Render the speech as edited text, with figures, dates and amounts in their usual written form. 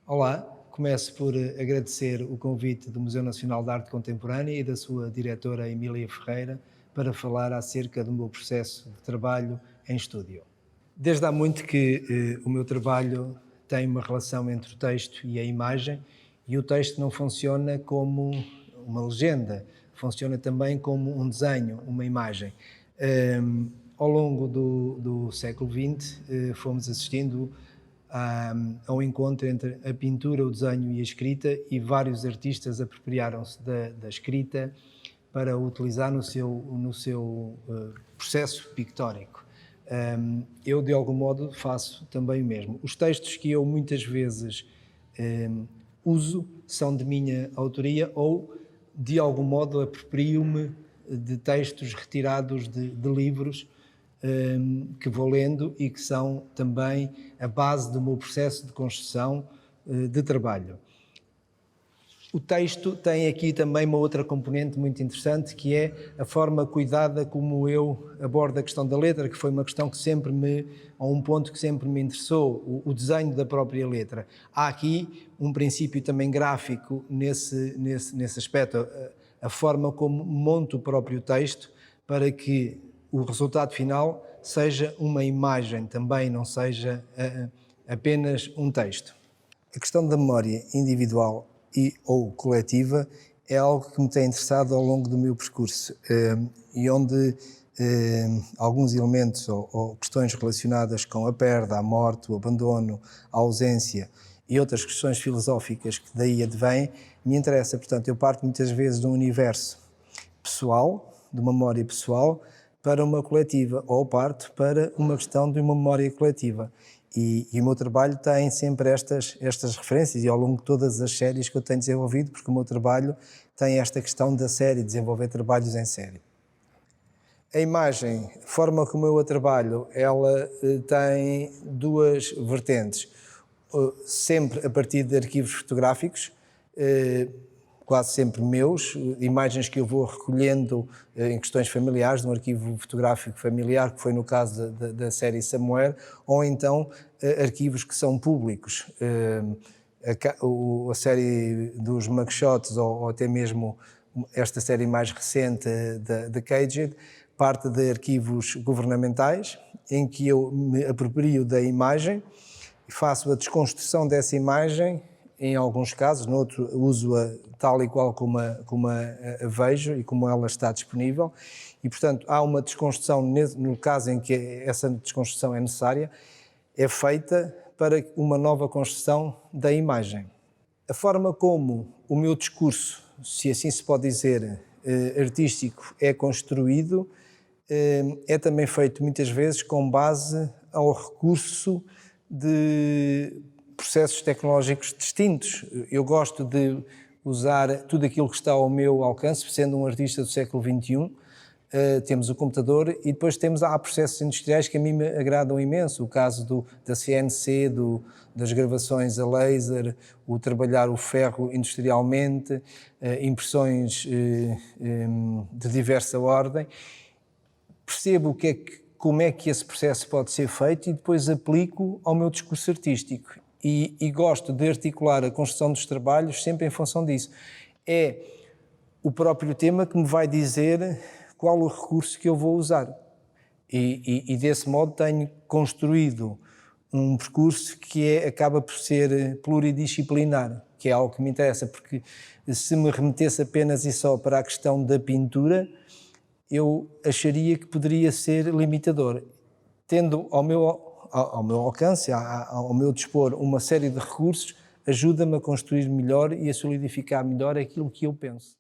Olá, começo por agradecer o convite do Museu Nacional de Arte Contemporânea e da sua diretora Emília Ferreira para falar acerca do meu processo de trabalho em estúdio. Desde há muito que o meu trabalho tem uma relação entre o texto e a imagem, e o texto não funciona como uma legenda, funciona também como um desenho, uma imagem. Ao longo do século XX, fomos assistindo ao encontro entre a pintura, o desenho e a escrita, e vários artistas apropriaram-se da escrita para utilizar no seu processo pictórico. Eu, de algum modo, faço também o mesmo. Os textos que eu muitas vezes uso são de minha autoria ou, de algum modo, aproprio-me de textos retirados de livros que vou lendo e que são também a base do meu processo de construção de trabalho. O texto tem aqui também uma outra componente muito interessante, que é a forma cuidada como eu abordo a questão da letra, que foi uma questão que um ponto que sempre me interessou, o desenho da própria letra. Há aqui um princípio também gráfico nesse aspecto, a forma como monto o próprio texto para que o resultado final seja uma imagem também, não seja apenas um texto. A questão da memória individual ou coletiva é algo que me tem interessado ao longo do meu percurso e onde alguns elementos ou questões relacionadas com a perda, a morte, o abandono, a ausência e outras questões filosóficas que daí advêm, me interessa. Portanto, eu parto muitas vezes de um universo pessoal, de uma memória pessoal, para uma coletiva, ou parto para uma questão de uma memória coletiva. E o meu trabalho tem sempre estas referências, e ao longo de todas as séries que eu tenho desenvolvido, porque o meu trabalho tem esta questão da série, desenvolver trabalhos em série. A imagem, a forma como eu a trabalho, ela tem duas vertentes. Sempre a partir de arquivos fotográficos, quase sempre meus, imagens que eu vou recolhendo em questões familiares, de um arquivo fotográfico familiar, que foi no caso da série Somewhere, ou então arquivos que são públicos. A série dos mugshots, ou até mesmo esta série mais recente da Caged, parte de arquivos governamentais, em que eu me aproprio da imagem e faço a desconstrução dessa imagem. Em alguns casos, noutros uso-a tal e qual como a vejo e como ela está disponível, e portanto há uma desconstrução, no caso em que essa desconstrução é necessária, é feita para uma nova construção da imagem. A forma como o meu discurso, se assim se pode dizer, artístico é construído, é também feito muitas vezes com base ao recurso de processos tecnológicos distintos. Eu gosto de usar tudo aquilo que está ao meu alcance, sendo um artista do século XXI. Temos o computador e depois há processos industriais que a mim me agradam imenso. O caso da CNC, das gravações a laser, o trabalhar o ferro industrialmente, impressões de diversa ordem. Percebo como é que esse processo pode ser feito e depois aplico ao meu discurso artístico. E gosto de articular a construção dos trabalhos sempre em função disso. É o próprio tema que me vai dizer qual o recurso que eu vou usar. E desse modo tenho construído um percurso que acaba por ser pluridisciplinar, que é algo que me interessa, porque se me remetesse apenas e só para a questão da pintura, eu acharia que poderia ser limitador. Tendo ao meu alcance, ao meu dispor, uma série de recursos, ajuda-me a construir melhor e a solidificar melhor aquilo que eu penso.